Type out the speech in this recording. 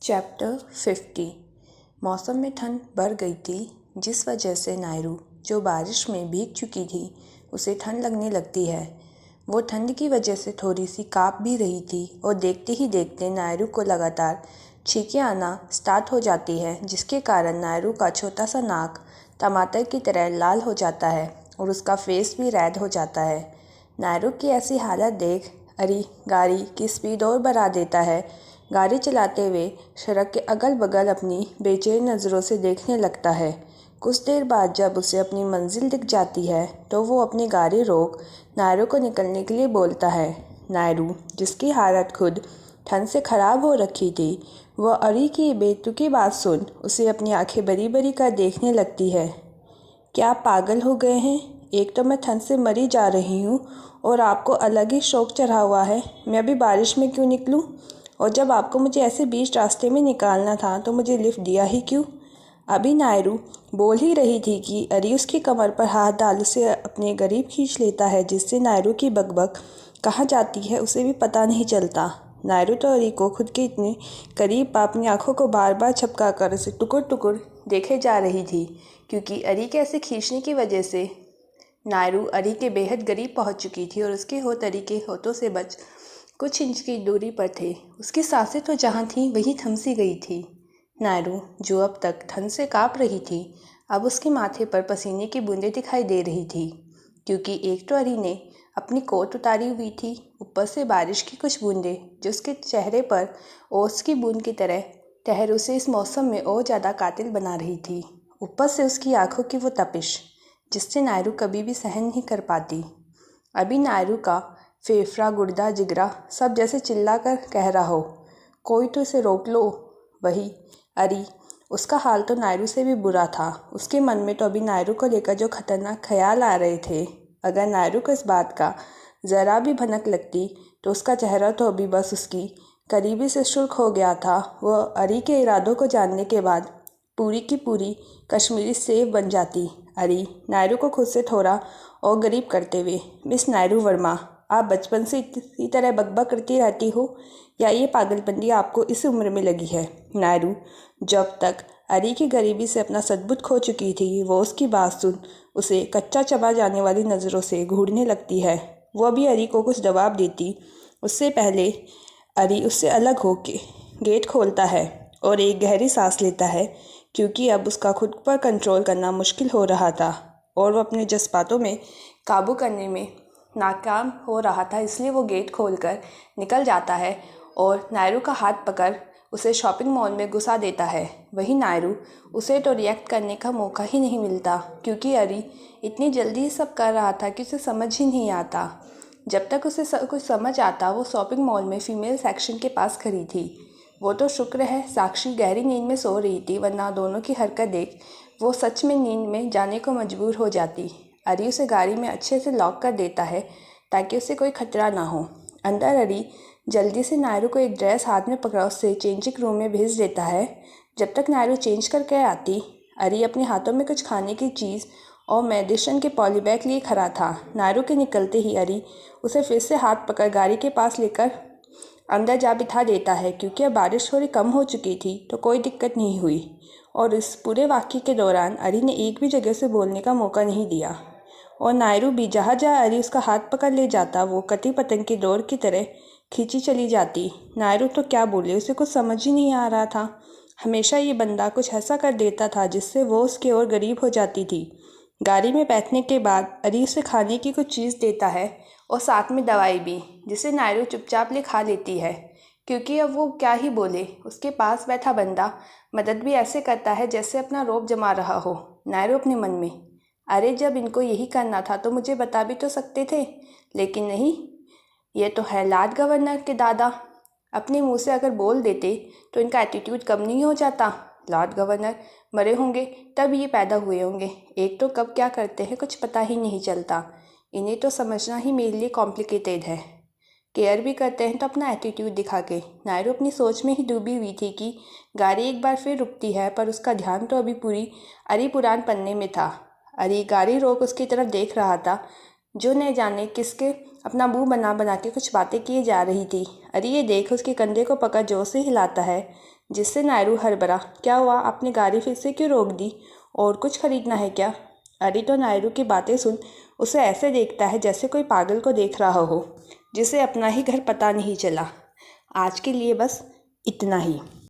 Chapter 50। मौसम में ठंड बढ़ गई थी, जिस वजह से नायरू, जो बारिश में भीग चुकी थी, उसे ठंड लगने लगती है। वो ठंड की वजह से थोड़ी सी काँप भी रही थी और देखते ही देखते नायरू को लगातार छींकें आना स्टार्ट हो जाती है, जिसके कारण नायरू का छोटा सा नाक टमाटर की तरह लाल हो जाता है और उसका फेस भी रेड हो जाता है। नायरू की ऐसी हालत देख अरी गाड़ी की स्पीड और बढ़ा देता है। गाड़ी चलाते हुए सड़क के अगल बगल अपनी बेचैन नज़रों से देखने लगता है। कुछ देर बाद जब उसे अपनी मंजिल दिख जाती है तो वो अपनी गाड़ी रोक नायरू को निकलने के लिए बोलता है। नायरू, जिसकी हालत खुद ठंड से ख़राब हो रखी थी, वह अरी की बेतुकी बात सुन उसे अपनी आंखें बड़ी बड़ी कर देखने लगती है। क्या आप पागल हो गए हैं? एक तो मैं ठंड से मरी जा रही हूँ और आपको अलग ही शौक चढ़ा हुआ है। मैं अभी बारिश में क्यों निकलूँ? और जब आपको मुझे ऐसे बीच रास्ते में निकालना था तो मुझे लिफ्ट दिया ही क्यों? अभी नायरू बोल ही रही थी कि अरी उसकी कमर पर हाथ डाल उसे अपने करीब खींच लेता है, जिससे नायरू की बकबक कहाँ जाती है उसे भी पता नहीं चलता। नायरू तो अरी को खुद के इतने करीब अपनी आंखों को बार बार झपका कर उसे टुकुर टुकुर देखे जा रही थी, क्योंकि अरी के ऐसे खींचने की वजह से नायरू अरी के बेहद करीब पहुंच चुकी थी और उसके होठ अरी के होठों से बच कुछ इंच की दूरी पर थे। उसकी सांसें तो जहाँ थीं वहीं थम सी गई थी। नायरू, जो अब तक ठंड से काँप रही थी, अब उसके माथे पर पसीने की बूंदें दिखाई दे रही थी, क्योंकि एक तो अरी ने अपनी कोट उतारी हुई थी, ऊपर से बारिश की कुछ बूंदें जो उसके चेहरे पर ओस की बूंद की तरह ठहर उसे इस मौसम में और ज़्यादा कातिल बना रही थी। ऊपर से उसकी आंखों की वो तपिश, जिससे नायरू कभी भी सहन नहीं कर पाती। अभी नायरू का फेफड़ा, गुर्दा, जिगरा सब जैसे चिल्ला कर कह रहा हो, कोई तो इसे रोक लो। वही अरी, उसका हाल तो नायरू से भी बुरा था। उसके मन में तो अभी नायरू को लेकर जो खतरनाक ख्याल आ रहे थे, अगर नायरू को इस बात का ज़रा भी भनक लगती तो उसका चेहरा तो अभी बस उसकी करीबी से शुष्क हो गया था। वह अरी के इरादों को जानने के बाद पूरी की पूरी कश्मीरी सेब बन जाती। अरी नायरू को खुद से थोड़ा और गरीब करते हुए, मिस नायरू वर्मा, आप बचपन से इसी तरह बकबक करती रहती हो या ये पागलपंती आपको इस उम्र में लगी है? नायरू, जब तक अरी की गरीबी से अपना सद्बुद्ध खो चुकी थी, वो उसकी बात सुन उसे कच्चा चबा जाने वाली नज़रों से घूरने लगती है। वो भी अरी को कुछ जवाब देती उससे पहले अरी उससे अलग होके गेट खोलता है और एक गहरी सांस लेता है, क्योंकि अब उसका खुद पर कंट्रोल करना मुश्किल हो रहा था और वो अपने जज्बातों में काबू करने में नाकाम हो रहा था। इसलिए वो गेट खोलकर निकल जाता है और नायरू का हाथ पकड़ उसे शॉपिंग मॉल में घुसा देता है। वहीं नायरू, उसे तो रिएक्ट करने का मौका ही नहीं मिलता, क्योंकि अरी इतनी जल्दी सब कर रहा था कि उसे समझ ही नहीं आता। जब तक उसे कुछ समझ आता, वो शॉपिंग मॉल में फ़ीमेल सेक्शन के पास खड़ी थी। वो तो शुक्र है साक्षी गहरी नींद में सो रही थी, वरना दोनों की हरकत देख वो सच में नींद में जाने को मजबूर हो जाती। अरी उसे गाड़ी में अच्छे से लॉक कर देता है ताकि उसे कोई खतरा ना हो। अंदर अरी जल्दी से नायरू को एक ड्रेस हाथ में पकड़ा उससे चेंजिंग रूम में भेज देता है। जब तक नायरू चेंज करके आती, अरी अपने हाथों में कुछ खाने की चीज़ और मेडिसिन के पॉलीबैग लिए खड़ा था। नायरू के निकलते ही अरी उसे फिर से हाथ पकड़ गाड़ी के पास लेकर अंदर जा बिठा देता है, क्योंकि अब बारिश थोड़ी कम हो चुकी थी तो कोई दिक्कत नहीं हुई और इस पूरे वाक़ये के दौरान अरी ने एक भी जगह से बोलने का मौका नहीं दिया। और नायरू भी जहाँ जहाँ अरी उसका हाथ पकड़ ले जाता, वो कटी पतंग की डोर की तरह खींची चली जाती। नायरू तो क्या बोले, उसे कुछ समझ ही नहीं आ रहा था। हमेशा ये बंदा कुछ ऐसा कर देता था जिससे वो उसकी ओर गरीब हो जाती थी। गाड़ी में बैठने के बाद अरी उसे खाने की कुछ चीज़ देता है और साथ में दवाई भी, जिसे नायरू चुपचाप ले खा लेती है, क्योंकि अब वो क्या ही बोले। उसके पास बैठा बंदा मदद भी ऐसे करता है जैसे अपना रौब जमा रहा हो। नायरू अपने मन में, अरे जब इनको यही करना था तो मुझे बता भी तो सकते थे, लेकिन नहीं, ये तो है लाट गवर्नर के दादा। अपने मुंह से अगर बोल देते तो इनका एटीट्यूड कम नहीं हो जाता। लॉर्ड गवर्नर मरे होंगे तब ये पैदा हुए होंगे। एक तो कब क्या करते हैं कुछ पता ही नहीं चलता। इन्हें तो समझना ही मेरे लिए कॉम्प्लिकेटेड है। केयर भी करते हैं तो अपना एटीट्यूड दिखा के। नायरू अपनी सोच में ही डूबी हुई थी कि गाड़ी एक बार फिर रुकती है, पर उसका ध्यान तो अभी पूरी अरी पुरान पन्ने में था। अरी गाड़ी रोक उसकी तरफ देख रहा था, जो न जाने किसके अपना मुंह बना बना के कुछ बातें किए जा रही थी। अरी ये देख उसके कंधे को पकड़ जोर से हिलाता है, जिससे नायरू हड़बड़ा, क्या हुआ, आपने गाड़ी फिर से क्यों रोक दी? और कुछ खरीदना है क्या? अरिटो नायरू की बातें सुन उसे ऐसे देखता है जैसे कोई पागल को देख रहा हो, जिसे अपना ही घर पता नहीं चला। आज के लिए बस इतना ही।